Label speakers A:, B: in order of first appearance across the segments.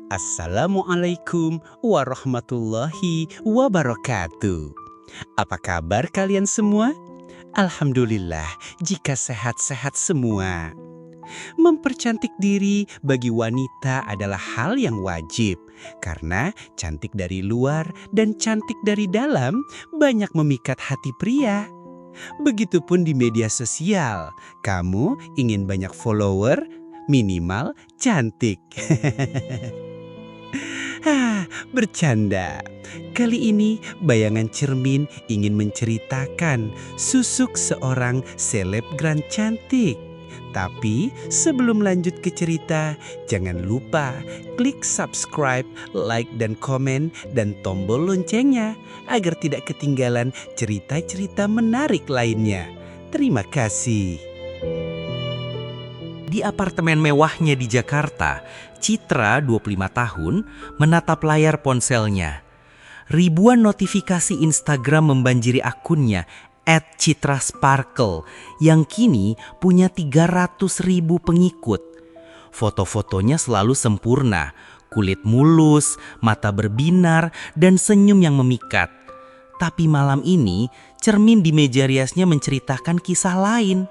A: Assalamualaikum warahmatullahi wabarakatuh. Apa kabar kalian semua? Alhamdulillah jika sehat-sehat semua. Mempercantik diri bagi wanita adalah hal yang wajib, karena cantik dari luar dan cantik dari dalam banyak memikat hati pria. Begitupun di media sosial, kamu ingin banyak follower, minimal cantik. Bercanda. Kali ini bayangan cermin ingin menceritakan susuk seorang selebgram cantik. Tapi sebelum lanjut ke cerita, jangan lupa klik subscribe, like dan komen dan tombol loncengnya agar tidak ketinggalan cerita-cerita menarik lainnya. Terima kasih.
B: Di apartemen mewahnya di Jakarta, Citra, 25 tahun, menatap layar ponselnya. Ribuan notifikasi Instagram membanjiri akunnya @citrasparkle yang kini punya 300.000 pengikut. Foto-fotonya selalu sempurna, kulit mulus, mata berbinar, dan senyum yang memikat. Tapi malam ini, cermin di meja riasnya menceritakan kisah lain.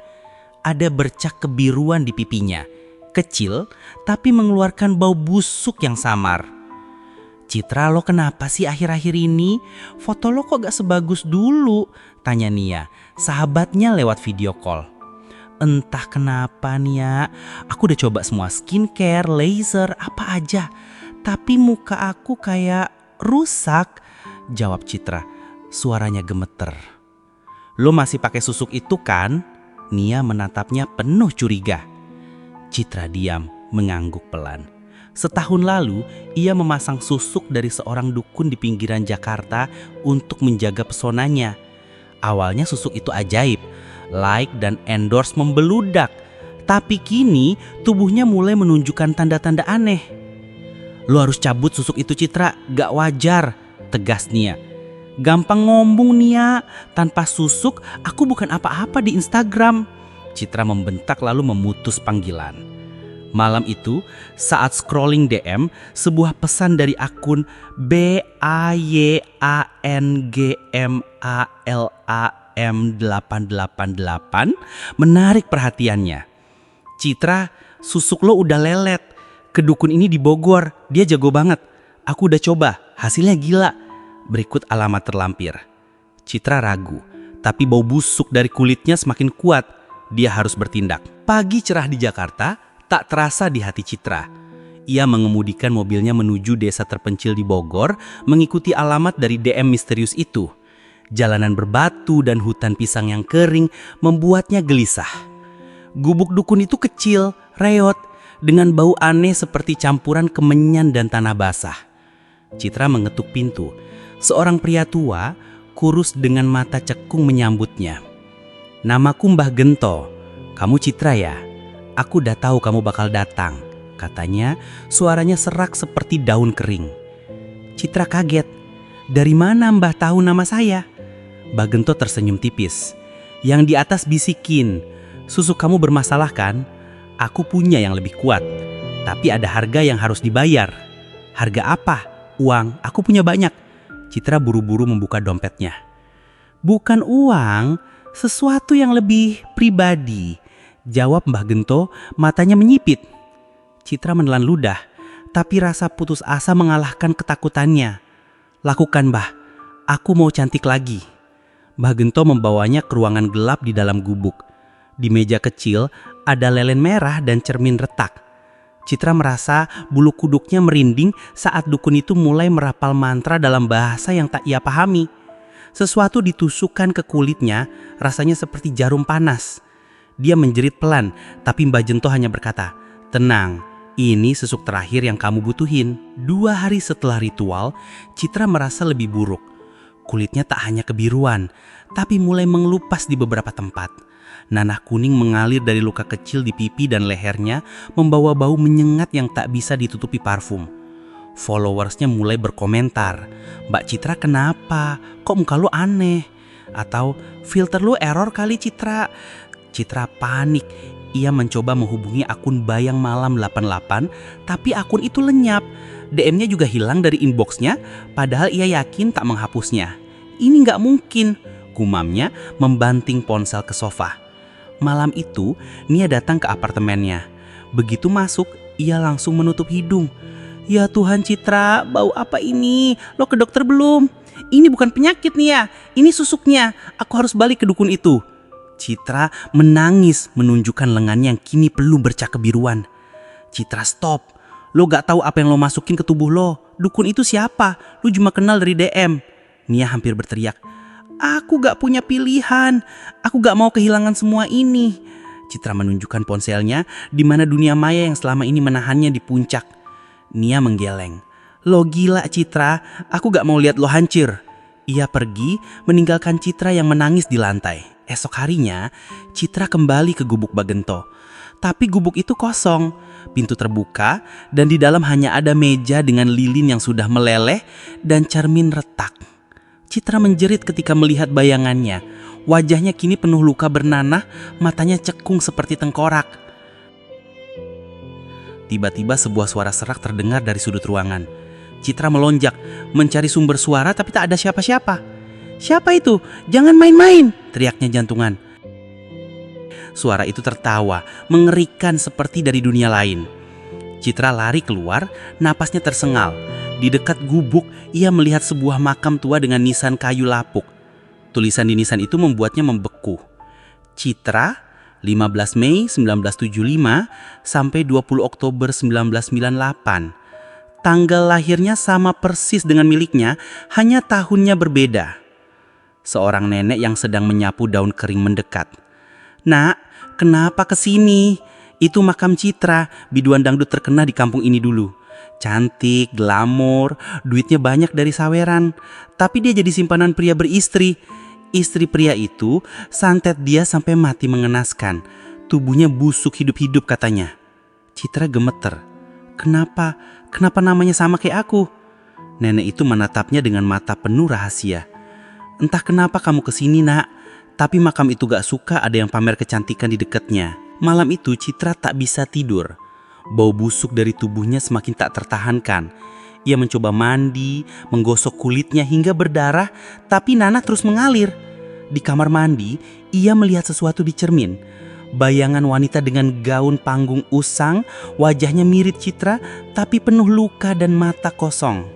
B: Ada bercak kebiruan di pipinya, kecil tapi mengeluarkan bau busuk yang samar. "Citra, lo kenapa sih akhir-akhir ini? Foto lo kok gak sebagus dulu?" tanya Nia, sahabatnya lewat video call. "Entah kenapa Nia, aku udah coba semua skincare, laser, apa aja. Tapi muka aku kayak rusak," jawab Citra, suaranya gemeter. "Lo masih pakai susuk itu kan?" Nia menatapnya penuh curiga. Citra diam, mengangguk pelan. Setahun lalu, ia memasang susuk dari seorang dukun di pinggiran Jakarta untuk menjaga pesonanya. Awalnya susuk itu ajaib, like dan endorse membeludak. Tapi kini tubuhnya mulai menunjukkan tanda-tanda aneh. "Lo harus cabut susuk itu Citra, gak wajar," tegas Nia. "Gampang ngomong Nia, tanpa susuk aku bukan apa-apa di Instagram." Citra membentak lalu memutus panggilan. Malam itu, saat scrolling DM, sebuah pesan dari akun BAYANGMALAM888 menarik perhatiannya. "Citra, susuk lo udah lelet. Kedukun ini di Bogor, dia jago banget. Aku udah coba, hasilnya gila. Berikut alamat terlampir." Citra ragu, tapi bau busuk dari kulitnya semakin kuat. Dia harus bertindak. Pagi cerah di Jakarta tak terasa di hati Citra. Ia mengemudikan mobilnya menuju desa terpencil di Bogor, mengikuti alamat dari DM misterius itu. Jalanan berbatu dan hutan pisang yang kering membuatnya gelisah. Gubuk dukun itu kecil, reot, dengan bau aneh seperti campuran kemenyan dan tanah basah. Citra mengetuk pintu. Seorang pria tua, kurus dengan mata cekung menyambutnya. "Namaku Mbah Gento. Kamu Citra ya? Aku udah tahu kamu bakal datang," katanya, suaranya serak seperti daun kering. Citra kaget. "Dari mana Mbah tahu nama saya?" Mbah Gento tersenyum tipis. "Yang di atas bisikin, susuk kamu bermasalah kan? Aku punya yang lebih kuat, tapi ada harga yang harus dibayar." "Harga apa?" "Uang, aku punya banyak." Citra buru-buru membuka dompetnya. "Bukan uang, sesuatu yang lebih pribadi," jawab Mbah Gento, matanya menyipit. Citra menelan ludah, tapi rasa putus asa mengalahkan ketakutannya. "Lakukan Mbah, aku mau cantik lagi." Mbah Gento membawanya ke ruangan gelap di dalam gubuk. Di meja kecil ada lelen merah dan cermin retak. Citra merasa bulu kuduknya merinding saat dukun itu mulai merapal mantra dalam bahasa yang tak ia pahami. Sesuatu ditusukkan ke kulitnya, rasanya seperti jarum panas. Dia menjerit pelan, tapi Mbah Gento hanya berkata, "Tenang, ini susuk terakhir yang kamu butuhin." 2 hari setelah ritual, Citra merasa lebih buruk. Kulitnya tak hanya kebiruan, tapi mulai mengelupas di beberapa tempat. Nanah kuning mengalir dari luka kecil di pipi dan lehernya, membawa bau menyengat yang tak bisa ditutupi parfum. Followersnya mulai berkomentar, "Mbak Citra kenapa? Kok muka lu aneh?" Atau, "Filter lu error kali Citra." Citra panik. Ia mencoba menghubungi akun Bayang Malam 88, tapi akun itu lenyap. DM-nya juga hilang dari inboxnya, padahal ia yakin tak menghapusnya. Ini nggak mungkin, gumamnya membanting ponsel ke sofa. Malam itu, Nia datang ke apartemennya. Begitu masuk, ia langsung menutup hidung. Ya Tuhan Citra, bau apa ini? Lo ke dokter belum? Ini bukan penyakit Nia, ini susuknya. Aku harus balik ke dukun itu. Citra menangis menunjukkan lengannya yang kini peluh bercak kebiruan. Citra, stop. Lo gak tahu apa yang lo masukin ke tubuh lo. Dukun itu siapa? Lo cuma kenal dari DM. Nia hampir berteriak. Aku gak punya pilihan. Aku gak mau kehilangan semua ini. Citra menunjukkan ponselnya di mana dunia maya yang selama ini menahannya di puncak. Nia menggeleng. Lo gila Citra, aku gak mau lihat lo hancur. Ia pergi meninggalkan Citra yang menangis di lantai. Esok harinya, Citra kembali ke gubuk Bagento. Tapi gubuk itu kosong. Pintu terbuka dan di dalam hanya ada meja dengan lilin yang sudah meleleh dan cermin retak. Citra menjerit ketika melihat bayangannya. Wajahnya kini penuh luka bernanah, matanya cekung seperti tengkorak. Tiba-tiba sebuah suara serak terdengar dari sudut ruangan. Citra melonjak, mencari sumber suara tapi tak ada siapa-siapa. Siapa itu? Jangan main-main, teriaknya jantungan. Suara itu tertawa, mengerikan seperti dari dunia lain. Citra lari keluar, napasnya tersengal. Di dekat gubuk, ia melihat sebuah makam tua dengan nisan kayu lapuk. Tulisan di nisan itu membuatnya membeku. Citra, 15 Mei 1975 sampai 20 Oktober 1998. Tanggal lahirnya sama persis dengan miliknya, hanya tahunnya berbeda. Seorang nenek yang sedang menyapu daun kering mendekat. Nak, kenapa kesini? Itu makam Citra, biduan dangdut terkenal di kampung ini dulu. Cantik, glamor, duitnya banyak dari saweran. Tapi dia jadi simpanan pria beristri. Istri pria itu santet dia sampai mati mengenaskan. Tubuhnya busuk hidup-hidup katanya. Citra gemeter. Kenapa? Kenapa namanya sama kayak aku? Nenek itu menatapnya dengan mata penuh rahasia. Entah kenapa kamu kesini nak, tapi makam itu gak suka ada yang pamer kecantikan di dekatnya. Malam itu Citra tak bisa tidur. Bau busuk dari tubuhnya semakin tak tertahankan. Ia mencoba mandi, menggosok kulitnya hingga berdarah, tapi nanah terus mengalir. Di kamar mandi, ia melihat sesuatu di cermin. Bayangan wanita dengan gaun panggung usang, wajahnya mirip Citra, tapi penuh luka dan mata kosong.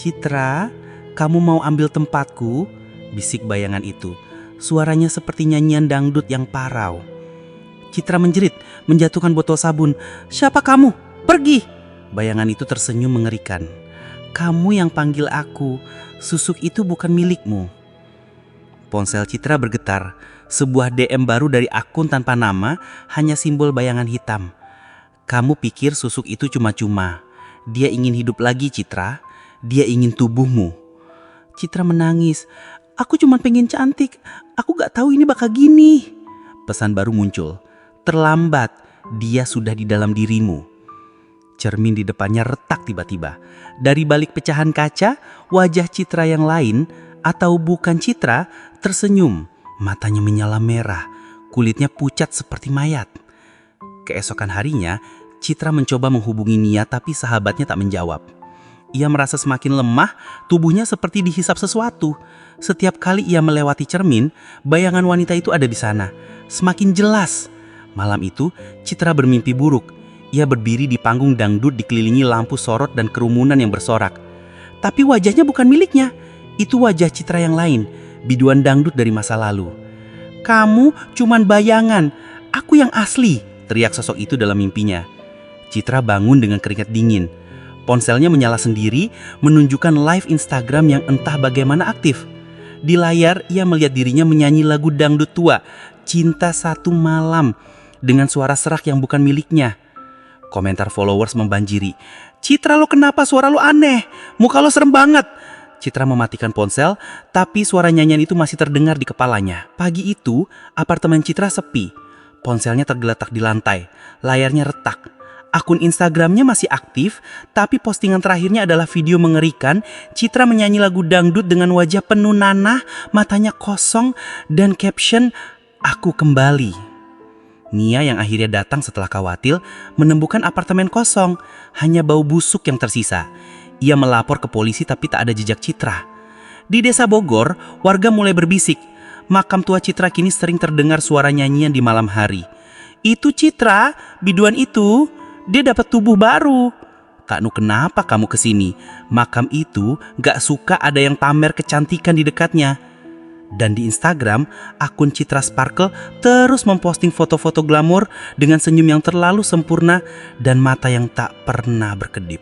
B: Citra, kamu mau ambil tempatku? Bisik bayangan itu. Suaranya seperti nyanyian dangdut yang parau. Citra menjerit, menjatuhkan botol sabun. Siapa kamu? Pergi! Bayangan itu tersenyum mengerikan. Kamu yang panggil aku, susuk itu bukan milikmu. Ponsel Citra bergetar. Sebuah DM baru dari akun tanpa nama, hanya simbol bayangan hitam. Kamu pikir susuk itu cuma-cuma. Dia ingin hidup lagi Citra. Dia ingin tubuhmu. Citra menangis. Aku cuma pengen cantik. Aku gak tahu ini bakal gini. Pesan baru muncul. Terlambat, dia sudah di dalam dirimu. Cermin di depannya retak tiba-tiba. Dari balik pecahan kaca, wajah Citra yang lain, atau bukan Citra, tersenyum. Matanya menyala merah, kulitnya pucat seperti mayat. Keesokan harinya, Citra mencoba menghubungi Nia tapi sahabatnya tak menjawab. Ia merasa semakin lemah, tubuhnya seperti dihisap sesuatu. Setiap kali ia melewati cermin, bayangan wanita itu ada di sana. Semakin jelas. Malam itu, Citra bermimpi buruk. Ia berdiri di panggung dangdut dikelilingi lampu sorot dan kerumunan yang bersorak. Tapi wajahnya bukan miliknya. Itu wajah Citra yang lain, biduan dangdut dari masa lalu. Kamu cuman bayangan, aku yang asli, teriak sosok itu dalam mimpinya. Citra bangun dengan keringat dingin. Ponselnya menyala sendiri, menunjukkan live Instagram yang entah bagaimana aktif. Di layar, ia melihat dirinya menyanyi lagu dangdut tua, Cinta Satu Malam, dengan suara serak yang bukan miliknya. Komentar followers membanjiri. Citra, lo kenapa suara lo aneh? Muka lo serem banget. Citra mematikan ponsel, tapi suara nyanyian itu masih terdengar di kepalanya. Pagi itu, apartemen Citra sepi. Ponselnya tergeletak di lantai, layarnya retak. Akun Instagramnya masih aktif, tapi postingan terakhirnya adalah video mengerikan. Citra menyanyi lagu dangdut dengan wajah penuh nanah, matanya kosong, dan caption, Aku Kembali. Nia yang akhirnya datang setelah khawatir menemukan apartemen kosong, hanya bau busuk yang tersisa. Ia melapor ke polisi tapi tak ada jejak Citra. Di desa Bogor, warga mulai berbisik. Makam tua Citra kini sering terdengar suara nyanyian di malam hari. Itu Citra, biduan itu, dia dapat tubuh baru. Kak Nu, kenapa kamu kesini? Makam itu gak suka ada yang pamer kecantikan di dekatnya. Dan di Instagram, akun Citra Sparkle terus memposting foto-foto glamor dengan senyum yang terlalu sempurna dan mata yang tak pernah berkedip.